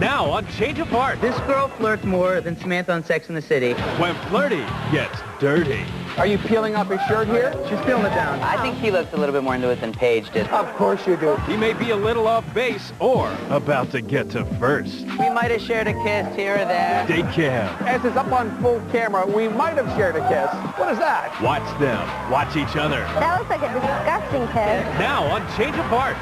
Now on Change of Heart. This girl flirts more than Samantha on Sex and the City. When flirty gets dirty. Are you peeling off his shirt here? She's peeling it down. I think he looks a little bit more into it than Paige did. Of course you do. He may be a little off base or about to get to first. We might have shared a kiss here or there. Stay cam. As is up on full camera, we might have shared a kiss. What is that? Watch them. Watch each other. That looks like a disgusting kiss. Now on Change of Heart.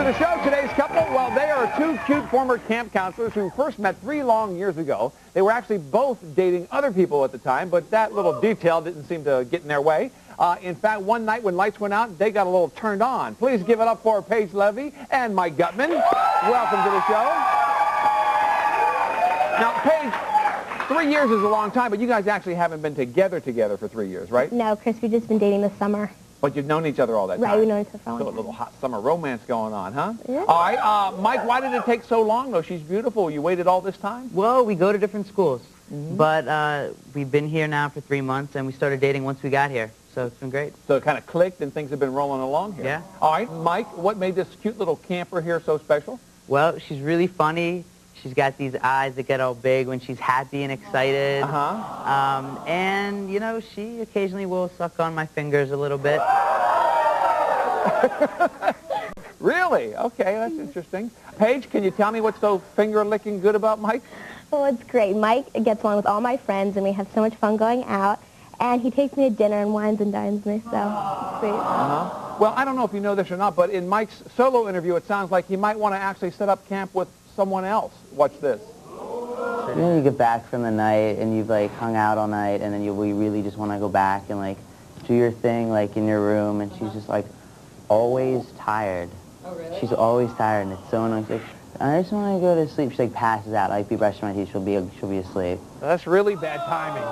The show, today's couple, well, they are two cute former camp counselors who first met 3 long years ago. They were actually both dating other people at the time, but that little detail didn't seem to get in their way. In fact, one night when lights went out, they got a little turned on. Please give it up for Paige Levy and Mike Gutman. Welcome to the show. Now, Paige, 3 years is a long time, but you guys actually haven't been together for 3 years, right? No, Chris, we've just been dating this summer. But you've known each other all that time. Right, we've known each other for a long So time. a little hot summer romance going on, huh? Yeah. All right, Mike, why did it take so long, though? She's beautiful. You waited all this time? Well, we go to different schools. But we've been here now for 3 months, and we started dating once we got here. So it's been great. So it kind of clicked, and things have been rolling along here. Yeah. All right, Mike, what made this cute little camper here so special? Well, she's really funny. She's got these eyes that get all big when she's happy and excited. And, you know, she occasionally will suck on my fingers a little bit. Really? Okay, that's interesting. Paige, can you tell me what's so finger-licking good about Mike? Well, it's great. Mike gets along with all my friends, and we have so much fun going out. And he takes me to dinner and wines and dines me, so it's sweet. Well, I don't know if you know this or not, but in Mike's solo interview, it sounds like he might want to actually set up camp with someone else. Watch this. You know, you get back from the night, and you've, like, hung out all night, and then you really just want to go back and, like, do your thing, like, in your room, and she's just, like, always tired. Oh, really? She's always tired, and it's so annoying. She's like, I just want to go to sleep. She, like, passes out. I like, be brushing my teeth. She'll be asleep. That's really bad timing.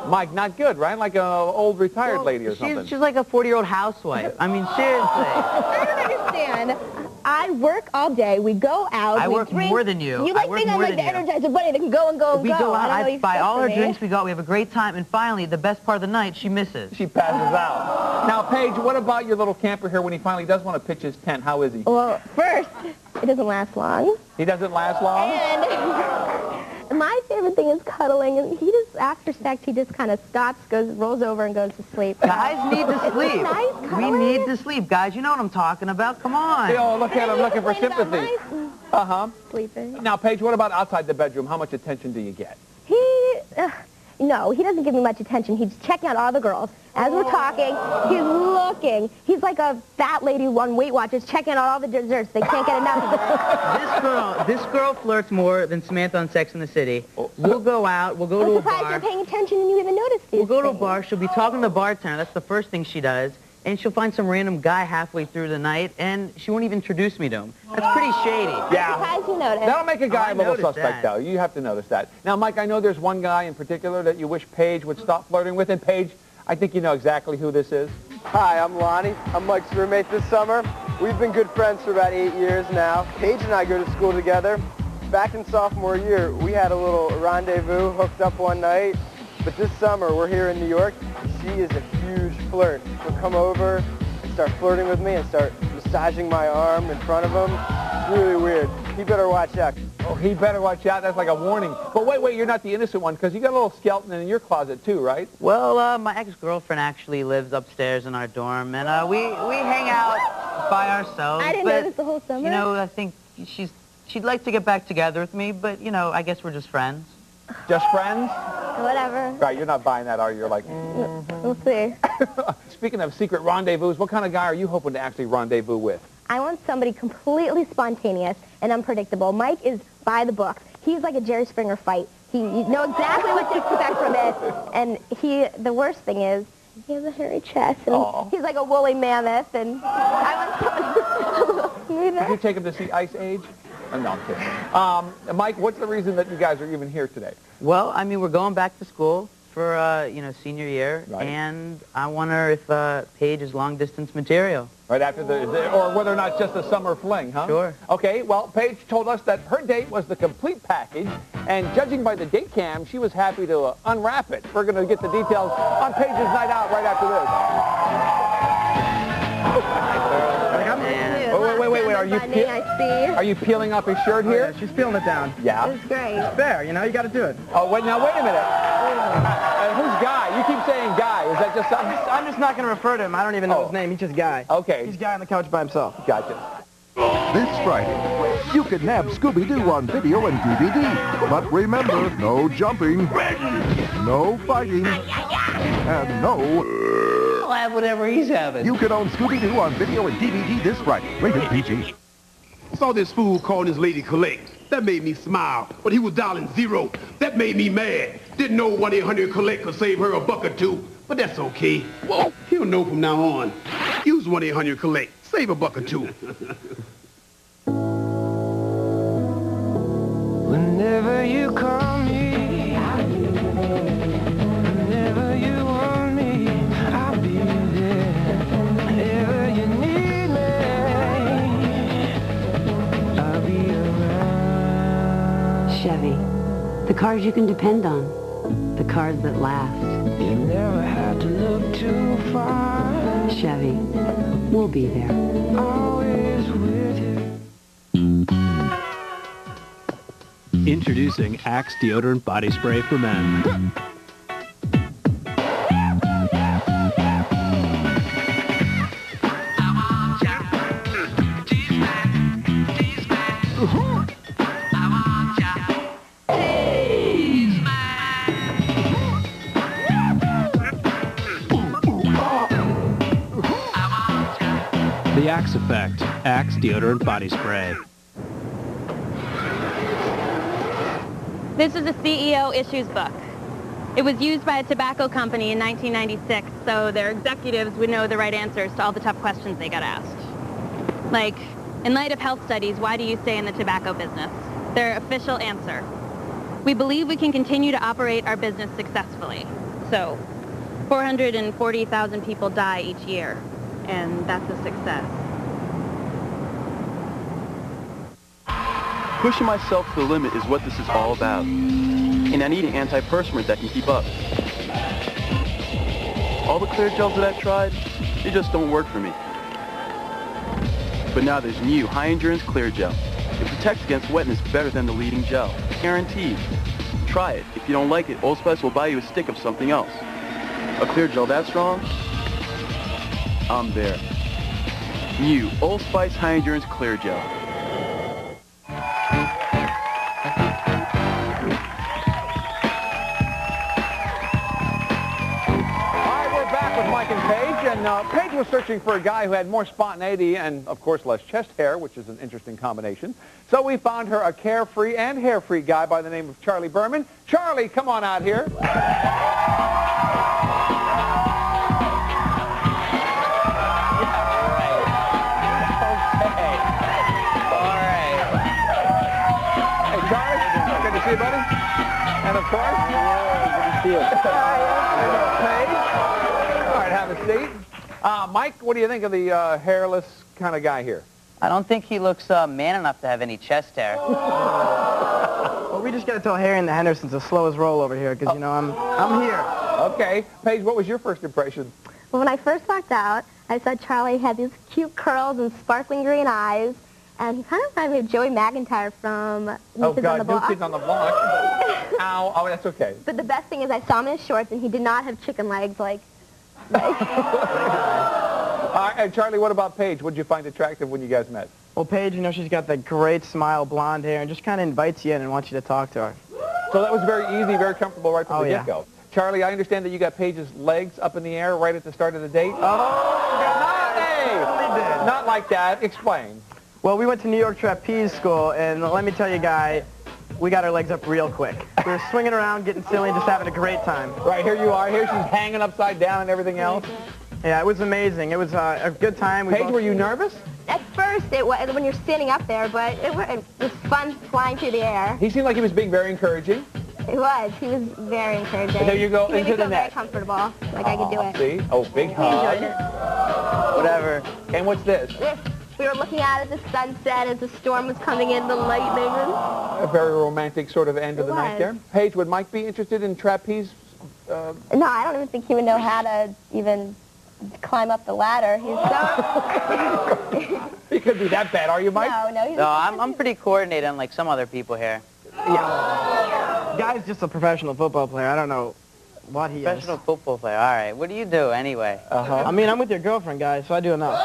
Mike, not good, right? Like an old retired lady or something. She's like a 40-year-old housewife. I mean, seriously. I don't understand. I work all day. We go out. I we work drink. more than you. You like think I'm like the Energizer Bunny that can go and go and we go. go out. I I buy all our drinks. We go out. We have a great time. And finally, the best part of the night, she misses. She passes out. Now, Paige, what about your little camper here when he finally does want to pitch his tent? How is he? Well, first, it doesn't last long. He doesn't last long? And my favorite thing is cuddling. And he just, after sex, he just kind of stops, rolls over, and goes to sleep. Guys need to sleep. Nice We cuddling. need to sleep. Guys, you know what I'm talking about. Come on. Oh, look at him looking for sympathy. Sleeping. Now, Paige, what about outside the bedroom? How much attention do you get? No, he doesn't give me much attention. He's checking out all the girls. As we're talking, he's looking. He's like a fat lady on Weight Watchers checking out all the desserts. They can't get enough of it. This girl flirts more than Samantha on Sex and the City. We'll go out. We'll go to a I'm surprised bar. you're paying attention and you even noticed these We'll go to a things. bar. She'll be talking to the bartender. That's the first thing she does. And she'll find some random guy halfway through the night, and she won't even introduce me to him. That's pretty shady. Yeah. I'm surprised you noticed. That'll make a guy I a little noticed suspect, that. though. You have to notice that. Now, Mike, I know there's one guy in particular that you wish Paige would stop flirting with. And Paige, I think you know exactly who this is. Hi, I'm Lonnie. I'm Mike's roommate this summer. We've been good friends for about 8 years now. Paige and I go to school together. Back in sophomore year, we had a little rendezvous, hooked up one night. But this summer, we're here in New York. She is a huge flirt. She'll come over and start flirting with me and start massaging my arm in front of him. It's really weird. He better watch out. Oh, he better watch out. That's like a warning. But wait, you're not the innocent one, because you got a little skeleton in your closet, too, right? Well, my ex-girlfriend actually lives upstairs in our dorm, and we hang out by ourselves. I didn't know this the whole summer. You know, I think she'd like to get back together with me, but, you know, I guess we're just friends. Just friends? Whatever. Right, you're not buying that, are you? You're like, We'll see. Speaking of secret rendezvous, what kind of guy are you hoping to actually rendezvous with? I want somebody completely spontaneous and unpredictable. Mike is by the book. He's like a Jerry Springer fight. You know exactly what to expect from it. And the worst thing is, he has a hairy chest, and he's like a woolly mammoth, and I want somebody... Did you take him to see Ice Age? Oh, no, I'm kidding. Mike, what's the reason that you guys are even here today? Well, I mean, we're going back to school for, you know, senior year, Right. and I wonder if Paige is long-distance material. Right after or whether or not it's just a summer fling, huh? Sure. Okay, well, Paige told us that her date was the complete package, and judging by the date cam, she was happy to unwrap it. We're going to get the details on Paige's night out right after this. Wait, are you peeling off his shirt here? Yeah, she's peeling it down. Yeah. It's great. It's fair, you know, you got to do it. Oh, wait a minute. Who's Guy? You keep saying Guy. Is that just something? I'm just not going to refer to him. I don't even know his name. He's just Guy. Okay. He's Guy on the couch by himself. Gotcha. This Friday, you can nab Scooby-Doo on video and DVD. But remember, no jumping, no fighting, and no... I'll have whatever he's having. You can own Scooby-Doo on video and DVD this Friday. Rated PG. Saw this fool calling his lady collect. That made me smile, but he was dialing 0. That made me mad. Didn't know 1-800-COLLECT could save her a buck or two, but that's okay. Well, he'll know from now on. Use 1-800-COLLECT. Save a buck or two. Whenever you call me, whenever you want me, I'll be there. Whenever you need me, I'll be around. Chevy, the cars you can depend on, the cars that last. You never have to look too far. Chevy, we'll be there. Always with you. Introducing Axe Deodorant Body Spray for Men. The Axe Effect, Axe Deodorant Body Spray. This is a CEO issues book. It was used by a tobacco company in 1996, so their executives would know the right answers to all the tough questions they got asked. Like, in light of health studies, why do you stay in the tobacco business? Their official answer: we believe we can continue to operate our business successfully. So, 440,000 people die each year, and that's a success. Pushing myself to the limit is what this is all about. And I need an antiperspirant that can keep up. All the clear gels that I've tried, they just don't work for me. But now there's new high-endurance clear gel. It protects against wetness better than the leading gel. Guaranteed. Try it. If you don't like it, Old Spice will buy you a stick of something else. A clear gel that strong? I'm there. New Old Spice High-Endurance Clear Gel. Paige was searching for a guy who had more spontaneity and, of course, less chest hair, which is an interesting combination. So we found her a carefree and hair-free guy by the name of Charlie Berman. Charlie, come on out here. Okay. All right. Hey, Charlie, good to see you, buddy. And, of course, good to see you. Paige. All right, have a seat. Mike, what do you think of the hairless kind of guy here? I don't think he looks man enough to have any chest hair. Well, we just got to tell Harry and the Hendersons to slow his roll over here, because, you know, I'm here. Okay. Paige, what was your first impression? Well, when I first walked out, I saw Charlie had these cute curls and sparkling green eyes, and he kind of reminded me of Joey McIntyre from New Kids on the Block. New Kids on the Block. Ow. Oh, that's okay. But the best thing is I saw him in his shorts, and he did not have chicken legs like... And Charlie, what about Paige? What did you find attractive when you guys met? Well, Paige, you know, she's got that great smile, blonde hair, and just kind of invites you in and wants you to talk to her. So that was very easy, very comfortable right from the yeah. get-go. Charlie, I understand that you got Paige's legs up in the air right at the start of the date. Not like that. Explain. Well, we went to New York Trapeze School, and let me tell you, Guy, we got our legs up real quick. We were swinging around, getting silly, and just having a great time. Right, here you are. Here she's hanging upside down and everything else. Yeah, it was amazing. It was a good time. Paige, were you nervous? At first, it was when you're standing up there, but it was fun flying through the air. He seemed like he was being very encouraging. It was. He was very encouraging. There you go, he made into me the feel net. very comfortable. Like I could do it. See? Oh, big He hug. enjoyed it. Whatever. And what's this? We were looking out at the sunset as the storm was coming in, the lightning. A very romantic sort of end of the night was. there. Paige, would Mike be interested in trapeze? No, I don't even think he would know how to even climb up the ladder. He's so... He could be that bad, are you, Mike? No, he's... No, I'm pretty coordinated, unlike some other people here. Yeah. Guy's just a professional football player. I don't know what he Professional football player. All right. What do you do anyway? I mean, I'm with your girlfriend, guy, so I do enough.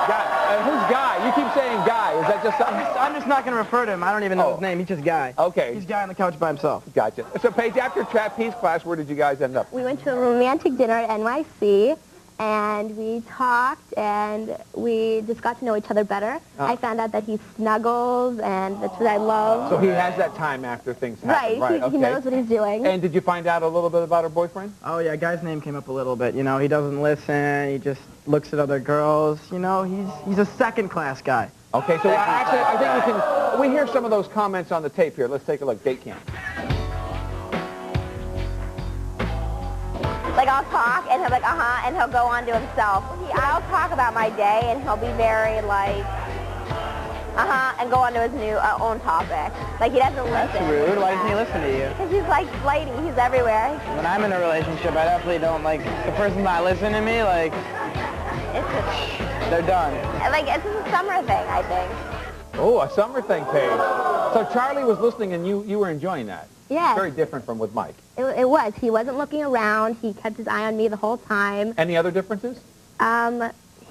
Guy. Who's Guy? You keep saying Guy. Is that just something? I'm just not going to refer to him. I don't even know his name. He's just Guy. Okay. He's Guy on the couch by himself. Gotcha. So, Paige, after trapeze class, where did you guys end up? We went to a romantic dinner at NYC, and we talked, and we just got to know each other better. I found out that he snuggles, and that's what I love. So he has that time after things happen. Right, he knows what he's doing. And did you find out a little bit about her boyfriend? Oh, yeah, Guy's name came up a little bit. You know, he doesn't listen. He just looks at other girls. You know, he's a second-class guy. Okay, so actually, I think we hear some of those comments on the tape here. Let's take a look. Date cam. Like, I'll talk, and he'll be like, uh-huh, and he'll go on to himself. I'll talk about my day, and he'll be very, like, uh-huh, and go on to his new own topic. Like, he doesn't listen. That's rude. Why doesn't he listen to you? Because he's, like, flighty. He's everywhere. When I'm in a relationship, I definitely don't, like, the person not listening to me, like, they're done. Like, it's just a summer thing, I think. Oh, a summer thing, Paige. So Charlie was listening, and you were enjoying that. Yes. Very different from with Mike. It was. He wasn't looking around. He kept his eye on me the whole time. Any other differences?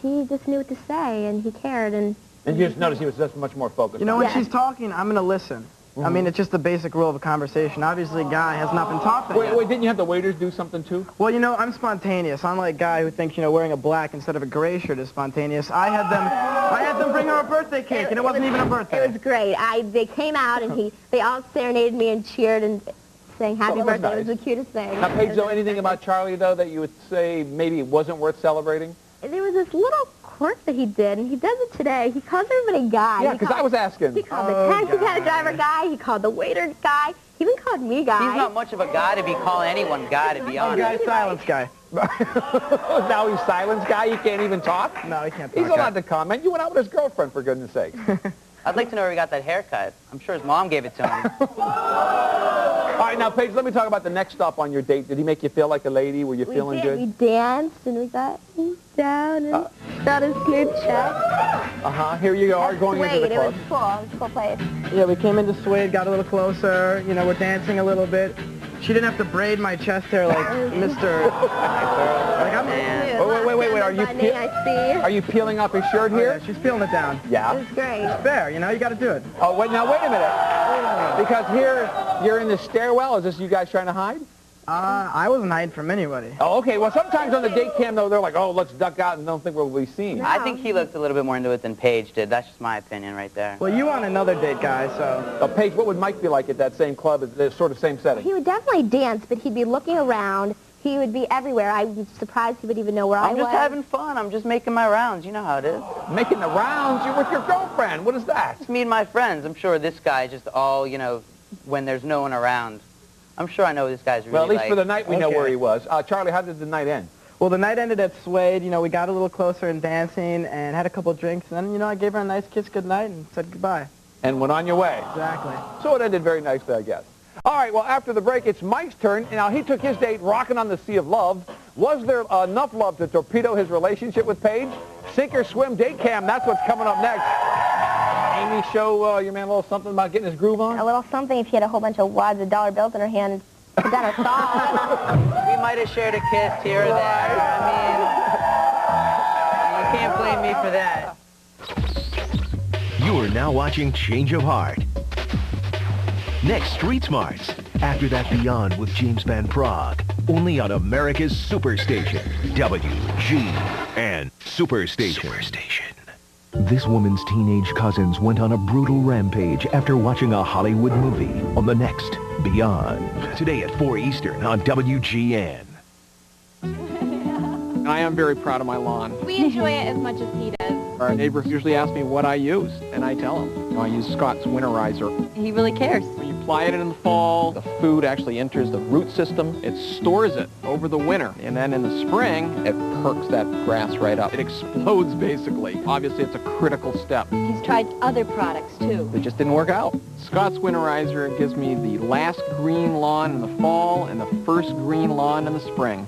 He just knew what to say, and he cared, and you just noticed he was just much more focused. You know, on when it. she's talking, I'm going to listen. I mean, it's just the basic rule of a conversation. Obviously, Guy has not been taught that yet. Wait, didn't you have the waiters do something too? Well, you know, I'm spontaneous. Unlike Guy who thinks, you know, wearing a black instead of a gray shirt is spontaneous. I had them bring her a birthday cake, and it wasn't even a birthday. It was great. They came out, and they all serenaded me and cheered and sang happy birthday. Nice. It was the cutest thing. Now, Paige, though, anything about Charlie, though, that you would say maybe it wasn't worth celebrating? There was this little quirk that he did, and he does it today. He calls everybody Guy. Yeah, because I was asking. He called the taxi cab driver Guy. He called the waiter Guy. He even called me Guy. He's not much of a guy to be calling anyone Guy, to be honest. Guy's silence guy. Now he's silence guy. He can't even talk? No, he can't talk. He's allowed to comment. You went out with his girlfriend, for goodness sake. I'd like to know where he got that haircut. I'm sure his mom gave it to him. All right, now, Paige, let me talk about the next stop on your date. Did he make you feel like a lady? Were you feeling good? We danced, and we got down and got a sleep check. Here you are going into the club. It was cool. It was a cool place. Yeah, we came into Suede, got a little closer. You know, we're dancing a little bit. She didn't have to braid my chest hair like Mr. Like I'm. Wait. Are you peeling off his shirt here? Yeah, she's peeling it down. Yeah. It was great. It's fair, you know. You got to do it. Oh, wait a minute. Because here you're in the stairwell. Is this you guys trying to hide? I wasn't hiding from anybody. Oh, okay. Well, sometimes on the date cam, though, they're like, oh, let's duck out and don't think we'll be seen. I think he looked a little bit more into it than Paige did. That's just my opinion right there. Well, you want another date, guy, so... Paige, what would Mike be like at that same club, at the sort of same setting? He would definitely dance, but he'd be looking around. He would be everywhere. I was surprised he would even know where I was. I'm just having fun. I'm just making my rounds. You know how it is. Making the rounds? You're with your girlfriend. What is that? It's me and my friends. I'm sure this guy just all, you know, when there's no one around. I'm sure I know this guy's really Well, at least like, for the night we know where he was. Charlie, how did the night end? Well, the night ended at Suede. You know, we got a little closer in dancing and had a couple drinks. And then, you know, I gave her a nice kiss goodnight and said goodbye. And went on your way. Exactly. So it ended very nicely, I guess. All right, well, after the break, it's Mike's turn. Now, he took his date rocking on the sea of love. Was there enough love to torpedo his relationship with Paige? Sink or swim date cam, that's what's coming up next. Amy, show your man a little something about getting his groove on? A little something if she had a whole bunch of wads of dollar bills in her hand and put down her thought. We might have shared a kiss here or there. I mean, you can't blame me for that. You are now watching Change of Heart. Next, Street Smarts. After that, Beyond with James Van Prague. Only on America's Superstation. WGN Superstation. This woman's teenage cousins went on a brutal rampage after watching a Hollywood movie on the next Beyond. Today at 4 Eastern on WGN. I am very proud of my lawn. We enjoy it as much as he does. Our neighbors usually ask me what I use, and I tell them. You know, I use Scott's Winterizer. He really cares. When you apply it in the fall. The food actually enters the root system. It stores it over the winter. And then in the spring, it perks that grass right up. It explodes, basically. Obviously, it's a critical step. He's tried other products, too. It just didn't work out. Scott's Winterizer gives me the last green lawn in the fall and the first green lawn in the spring.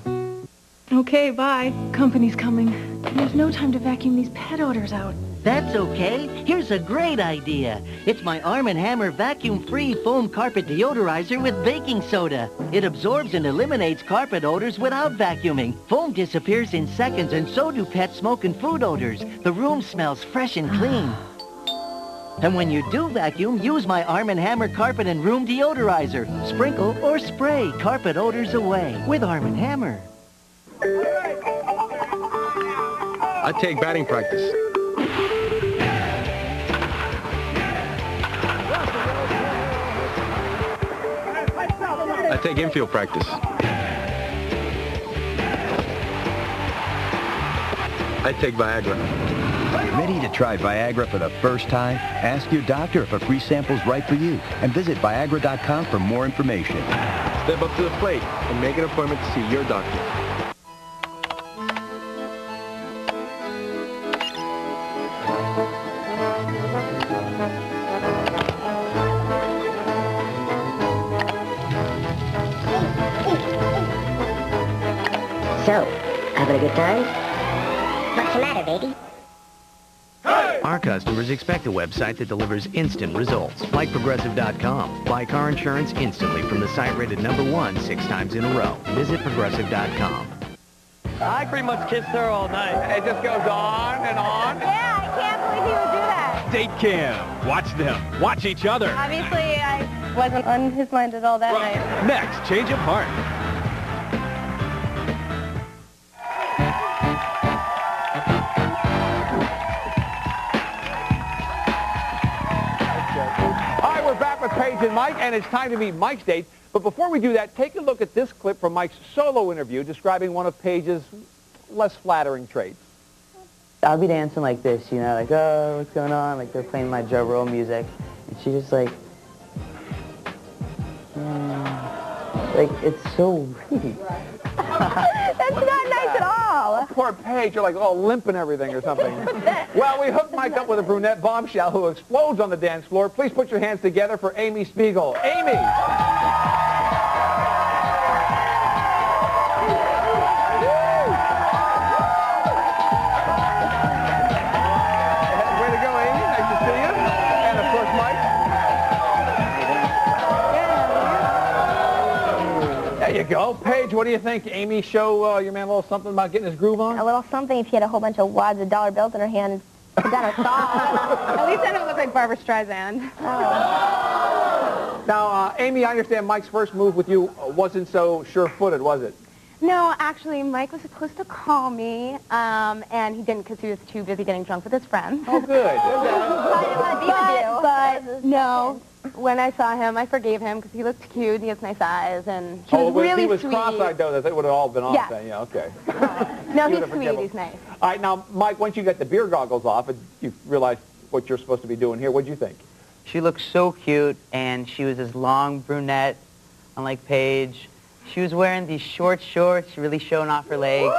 Okay, bye. Company's coming. There's no time to vacuum these pet odors out. That's okay. Here's a great idea. It's my Arm & Hammer vacuum-free foam carpet deodorizer with baking soda. It absorbs and eliminates carpet odors without vacuuming. Foam disappears in seconds, and so do pet smoke and food odors. The room smells fresh and clean. And when you do vacuum, use my Arm & Hammer carpet and room deodorizer. Sprinkle or spray carpet odors away with Arm & Hammer. I take batting practice. I take infield practice. I take Viagra. Ready to try Viagra for the first time? Ask your doctor if a free sample is right for you and visit Viagra.com for more information. Step up to the plate and make an appointment to see your doctor. So, having a good time? What's the matter, baby? Our customers expect a website that delivers instant results, like Progressive.com. Buy car insurance instantly from the site rated #1 6 times in a row. Visit Progressive.com. I pretty much kissed her all night. It just goes on and on. Yeah, I can't believe he would do that. Date cam. Watch them. Watch each other. Obviously, I wasn't on his mind at all that night. Next, change of heart. With Paige and Mike, and it's time to meet Mike's date. But before we do that, take a look at this clip from Mike's solo interview describing one of Paige's less flattering traits. I'll be dancing like this, you know, like, oh, what's going on? Like, they're playing my Joe Roll music. And she's just like, it's so rude. That's not nice at all. Poor Paige, you're like all limp and everything or something. Well, we hooked Mike up with a brunette bombshell who explodes on the dance floor. Please put your hands together for Amy Spiegel. Amy! Way to go, Amy. Nice to see you. And, of course, Mike. There you go. Paige, what do you think? Amy show your man a little something about getting his groove on? A little something if she had a whole bunch of wads of dollar bills in her hand and put down her song. At least I don't look like Barbara Streisand. Now, Amy, I understand Mike's first move with you wasn't so sure-footed, was it? No, actually, Mike was supposed to call me, and he didn't because he was too busy getting drunk with his friends. Oh, good. But no, when I saw him, I forgave him because he looked cute, he has nice eyes, and he was really he was sweet. cross-eyed, though, that it would have all been off Yeah. then. Yeah, okay. No, You he's would've sweet, forgiven. he's nice. All right, now, Mike, once you got the beer goggles off and you realized what you're supposed to be doing here, what'd you think? She looked so cute, and she was this long brunette, unlike Paige. She was wearing these short shorts, really showing off her legs.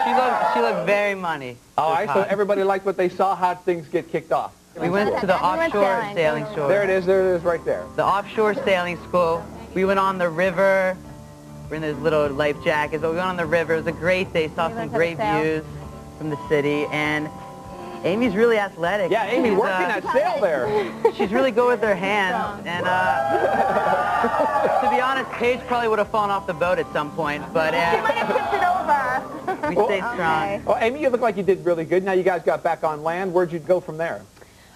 She looked very money. All right, so everybody liked what they saw. How'd things get kicked off? We went to the offshore sailing school. There it is right there. The offshore sailing school. We went on the river. We're in those little life jackets, but we went on the river. It was a great day. Saw some great views from the city, and Amy's really athletic. Yeah, Amy She's, working that sail there. She's really good with her hands, and to be honest, Paige probably would have fallen off the boat at some point, but She might have tipped it over. we stayed strong. Well, Amy, you look like you did really good. Now you guys got back on land. Where'd you go from there?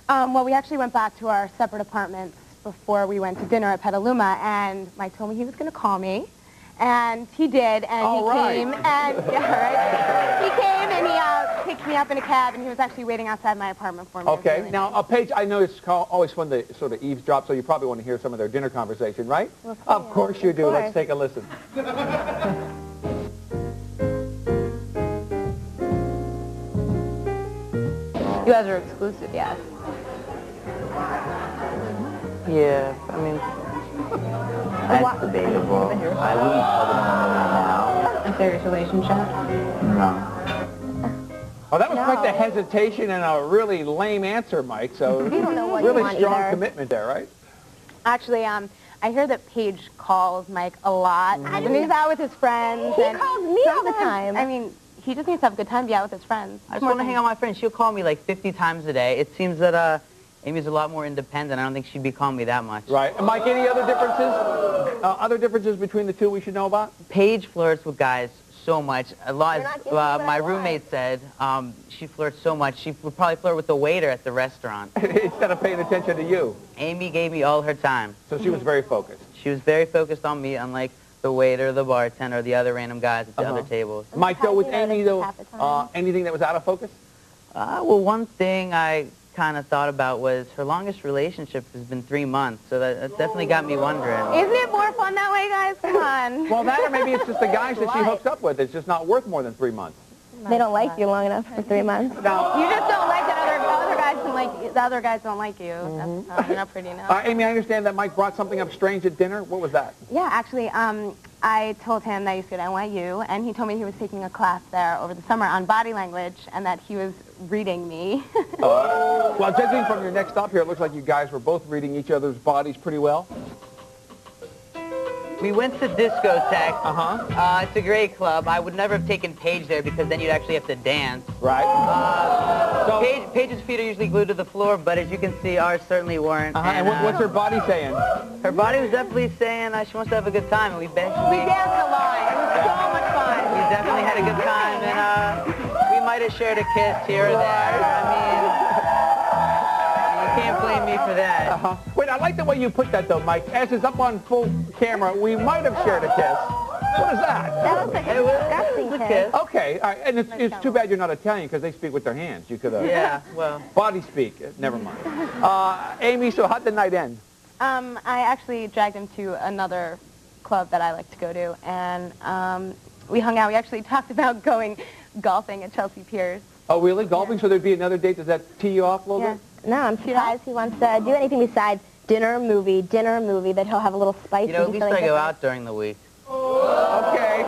Well, we actually went back to our separate apartments before we went to dinner at Petaluma, and Mike told me he was going to call me. And he did, and he came, and he came and he picked me up in a cab, and he was actually waiting outside my apartment for me. Okay. Really Now, Paige, I know it's always fun to sort of eavesdrop, so you probably want to hear some of their dinner conversation, right? Of course you do. Let's take a listen. You guys are exclusive, yes. Yeah, I mean, That's debatable. I wouldn't tell the woman right now. A serious relationship? No. Oh, that was quite the hesitation and a really lame answer, Mike. So You don't know what you really want strong either. commitment there, right? Actually, I hear that Paige calls Mike a lot when he's out with his friends. He and calls me all the time. I mean, he just needs to have a good time, be out with his friends. I just want to hang out with my friends. She'll call me like 50 times a day. It seems that Amy's a lot more independent. I don't think she'd be calling me that much. Right. And Mike, any other differences? Other differences between the two we should know about? Paige flirts with guys so much. A lot. You're not giving me what I My want. roommate said she flirts so much. She would probably flirt with the waiter at the restaurant. Instead of paying attention to you. Amy gave me all her time. So she was very focused. She was very focused on me, unlike the waiter, the bartender, the other random guys at the other tables. Mike, though, with Amy, though, anything that was out of focus? Well, one thing I kind of thought about was her longest relationship has been 3 months, so that definitely got me wondering. Isn't it more fun that way, guys? Come on. Well, that or maybe it's just the guys that she hooks up with. It's just not worth more than 3 months. They don't like you long enough for 3 months. Now, You just don't like that other guys don't like you. The other guys don't like you. That's, you're not pretty enough. Amy, I understand that Mike brought something up strange at dinner. What was that? Yeah, actually, I told him that I used to go to NYU, and he told me he was taking a class there over the summer on body language, and that he was reading me. Well, judging from your next stop here, it looks like you guys were both reading each other's bodies pretty well. We went to Discotheque. It's a great club. I would never have taken Paige there because then you'd actually have to dance. Right. Paige's feet are usually glued to the floor, but as you can see, ours certainly weren't. And what's her body saying? Her body was definitely saying she wants to have a good time, and we danced a lot. It was so much fun. We definitely had a good time, and we might have shared a kiss here or there. I mean, you can't blame me for that. Wait, I like the way you put that, though, Mike. As is up on full camera, we might have shared a kiss. What is that? That looks like a disgusting kiss. Okay, all right. And it's too bad you're not Italian because they speak with their hands. You could have... Yeah, well... Body speak. Never mind. Amy, so how'd the night end? I actually dragged him to another club that I like to go to, and we hung out. We actually talked about going golfing at Chelsea Piers. Oh, really? Golfing? So there'd be another date? Does that tee you off a little bit? No, I'm surprised he wants to do anything besides dinner, movie, that he'll have a little spice. You know, at least I go out during the week. Okay.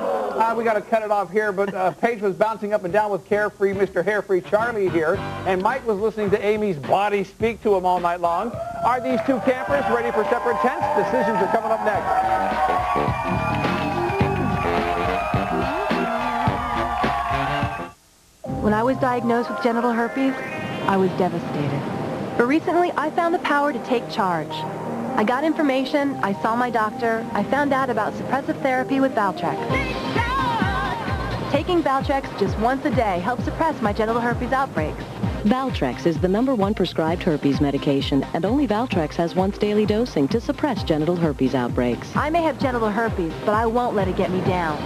We got to cut it off here, but Paige was bouncing up and down with Carefree, Mr. Hairfree Charlie here, and Mike was listening to Amy's body speak to him all night long. Are these two campers ready for separate tents? Decisions are coming up next. When I was diagnosed with genital herpes, I was devastated. But recently, I found the power to take charge. I got information, I saw my doctor, I found out about suppressive therapy with Valtrex. Taking Valtrex just once a day helps suppress my genital herpes outbreaks. Valtrex is the #1 prescribed herpes medication, and only Valtrex has once daily dosing to suppress genital herpes outbreaks. I may have genital herpes, but I won't let it get me down.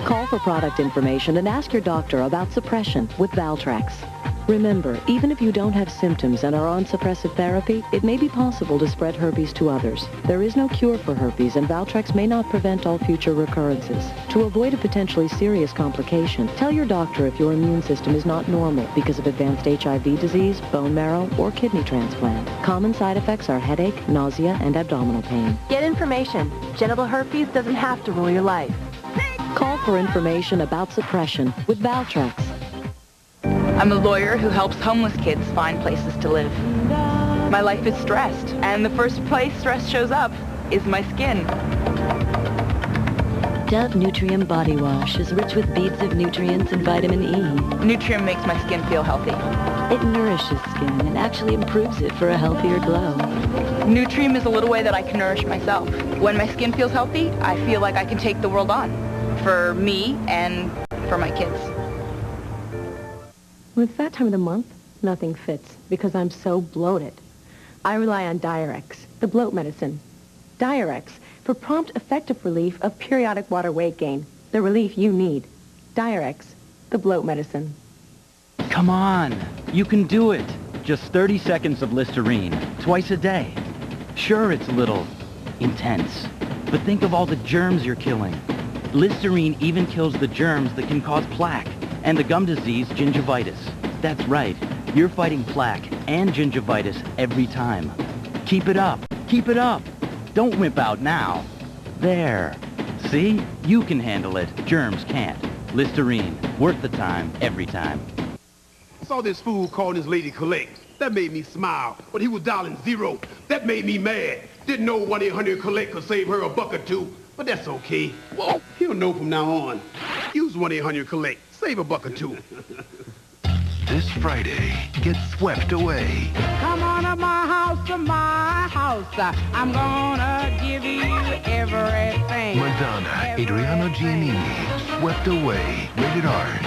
Call for product information and ask your doctor about suppression with Valtrex. Remember, even if you don't have symptoms and are on suppressive therapy, it may be possible to spread herpes to others. There is no cure for herpes, and Valtrex may not prevent all future recurrences. To avoid a potentially serious complication, tell your doctor if your immune system is not normal because of advanced HIV disease, bone marrow, or kidney transplant. Common side effects are headache, nausea, and abdominal pain. Get information. Genital herpes doesn't have to rule your life. Call for information about suppression with Valtrex. I'm a lawyer who helps homeless kids find places to live. My life is stressed, and the first place stress shows up is my skin. Dove Nutrium Body Wash is rich with beads of nutrients and vitamin E. Nutrium makes my skin feel healthy. It nourishes skin and actually improves it for a healthier glow. Nutrium is a little way that I can nourish myself. When my skin feels healthy, I feel like I can take the world on. For me and for my kids. When it's that time of the month, nothing fits because I'm so bloated. I rely on Diurex, the bloat medicine. Diurex, for prompt, effective relief of periodic water weight gain. The relief you need. Diurex, the bloat medicine. Come on, you can do it. Just 30 seconds of Listerine, twice a day. Sure, it's a little intense, but think of all the germs you're killing. Listerine even kills the germs that can cause plaque and the gum disease gingivitis. That's right, you're fighting plaque and gingivitis every time. Keep it up, keep it up. Don't wimp out now. There. See? You can handle it. Germs can't. Listerine. Worth the time, every time. I saw this fool calling his lady collect. That made me smile. But he was dialing 0. That made me mad. Didn't know 1-800-COLLECT could save her a buck or two. But that's okay. Well, he'll know from now on. Use 1-800-COLLECT. Save a buck or two. This Friday, get swept away. Come on to my house, I'm gonna give you everything. Madonna, Adriano Giannini, Swept Away, rated R.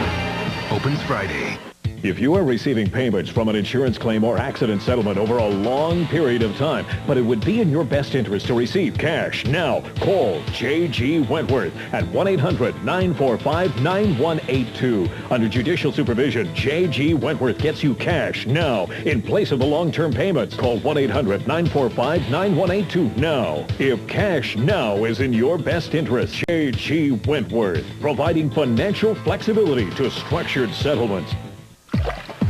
Opens Friday. If you are receiving payments from an insurance claim or accident settlement over a long period of time, but it would be in your best interest to receive cash now, call J.G. Wentworth at 1-800-945-9182. Under judicial supervision, J.G. Wentworth gets you cash now in place of the long-term payments. Call 1-800-945-9182 now. If cash now is in your best interest, J.G. Wentworth, providing financial flexibility to structured settlements.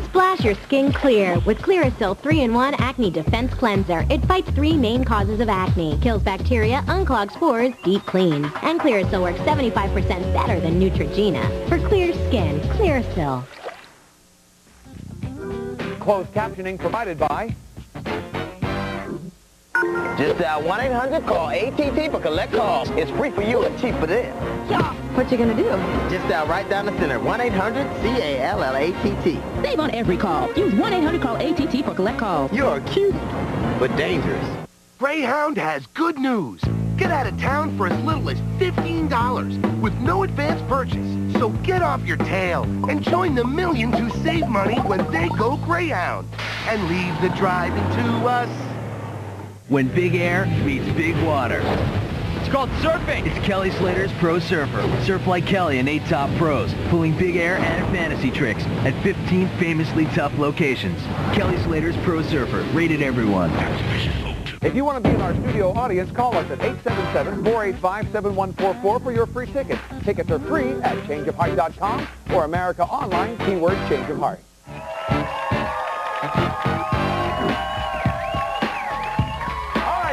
Splash your skin clear with Clearasil 3-in-1 Acne Defense Cleanser. It fights 3 main causes of acne, kills bacteria, unclogs pores, deep cleans. And Clearasil works 75% better than Neutrogena. For clear skin, Clearasil. Closed captioning provided by... Just dial 1-800-CALL ATT for collect calls. It's free for you and cheap for them. Yeah. What you gonna do? Just dial right down the center, 1-800-CALLATT. Save on every call. Use 1-800-CALL-ATT for collect calls. You're cute, but dangerous. Greyhound has good news. Get out of town for as little as $15 with no advance purchase. So get off your tail and join the millions who save money when they go Greyhound. And leave the driving to us. When big air meets big water. It's called surfing. It's Kelly Slater's Pro Surfer. Surf like Kelly and 8 top pros, pulling big air and fantasy tricks at 15 famously tough locations. Kelly Slater's Pro Surfer, rated everyone. If you want to be in our studio audience, call us at 877-485-7144 for your free tickets. Tickets are free at changeofheart.com or America Online, keyword Change of Heart.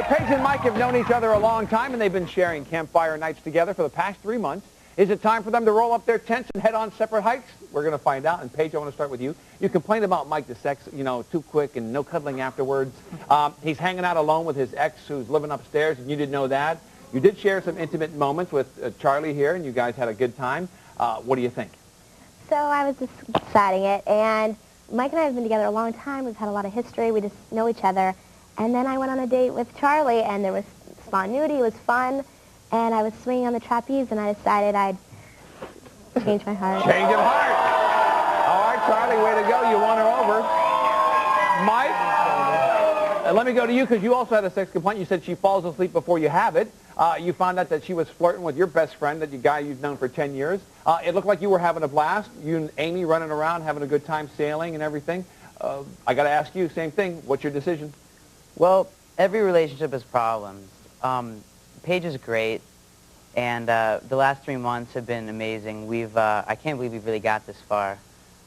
Paige and Mike have known each other a long time, and they've been sharing campfire nights together for the past 3 months. Is it time for them to roll up their tents and head on separate hikes? We're going to find out. And Paige, I want to start with you. You complained about Mike, the sex, too quick and no cuddling afterwards. He's hanging out alone with his ex who's living upstairs, and you didn't know that. You did share some intimate moments with Charlie here, and you guys had a good time. What do you think? So I was just deciding it, and Mike and I have been together a long time. We've had a lot of history. We just know each other. And then I went on a date with Charlie, and there was spontaneity. It was fun, and I was swinging on the trapeze, and I decided I'd change my heart. Change of heart. All right, Charlie, way to go. You won her over. Mike, let me go to you, because you also had a sex complaint. You said she falls asleep before you have it. You found out that she was flirting with your best friend, that guy you've known for 10 years. It looked like you were having a blast. You and Amy running around, having a good time sailing and everything. I got to ask you, same thing. What's your decision? Well, every relationship has problems. Paige is great, and the last 3 months have been amazing. I can't believe we've really got this far.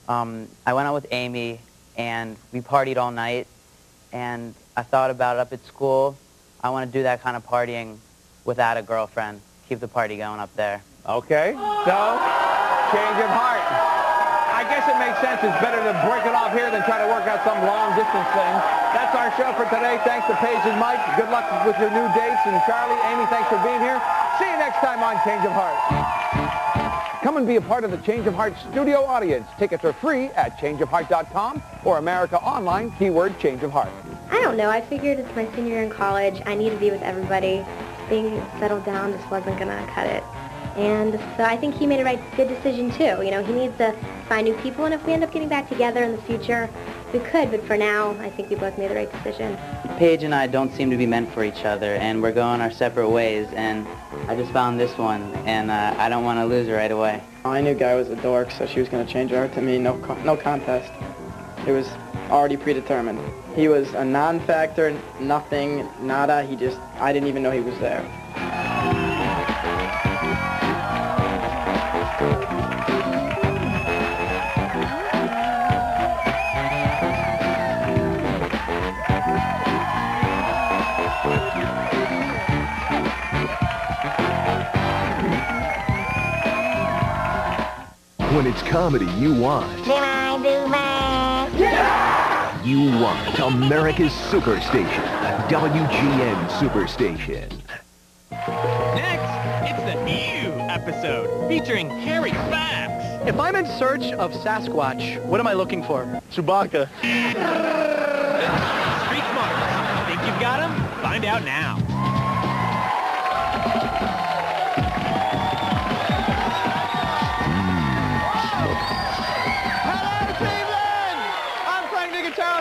I went out with Amy, and we partied all night, and I thought about it up at school. I want to do that kind of partying without a girlfriend. Keep the party going up there. Okay, so change of heart. I guess it makes sense. It's better to break it off here than try to work out some long-distance thing. That's our show for today. Thanks to Paige and Mike. Good luck with your new dates. And Charlie, Amy, thanks for being here. See you next time on Change of Heart. Come and be a part of the Change of Heart studio audience. Tickets are free at changeofheart.com or America Online, keyword Change of Heart. I don't know. I figured it's my senior year in college. I need to be with everybody. Being settled down just wasn't going to cut it. And so I think he made a good decision, too. He needs to find new people, and if we end up getting back together in the future, we could, but for now, I think we both made the right decision. Paige and I don't seem to be meant for each other, and we're going our separate ways, and I just found this one, and I don't want to lose her right away. I knew Guy was a dork, so she was going to change her heart to me. No contest. It was already predetermined. He was a non-factor, nothing, nada. I didn't even know he was there. When it's comedy you want. Can I do my... Yeah! You want America's Superstation, WGN Superstation. Next, it's the Ew episode featuring hairy facts. If I'm in search of Sasquatch, what am I looking for? Chewbacca. Street Smarts. Think you've got him? Find out now.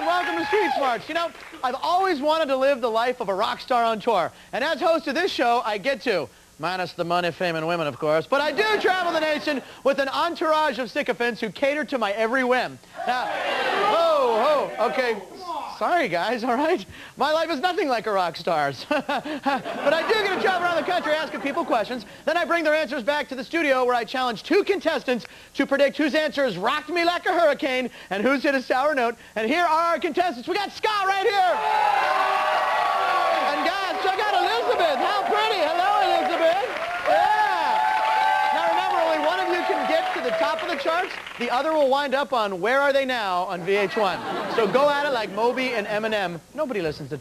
Welcome to Street Smarts. You know, I've always wanted to live the life of a rock star on tour. And as host of this show, I get to. Minus the money, fame, and women, of course. But I do travel the nation with an entourage of sycophants who cater to my every whim. Now, okay. Sorry, guys, all right? My life is nothing like a rock star's. But I do get to travel around the country asking people questions. Then I bring their answers back to the studio where I challenge two contestants to predict whose answers rocked me like a hurricane and who's hit a sour note. And here are our contestants. We got Scott right here. And guys, check out Elizabeth. How pretty. Hello, Elizabeth. Yeah. Now remember, only one of you can get to the top of the charts. The other will wind up on Where Are They Now on VH1. So go at it like Moby and Eminem. Nobody listens to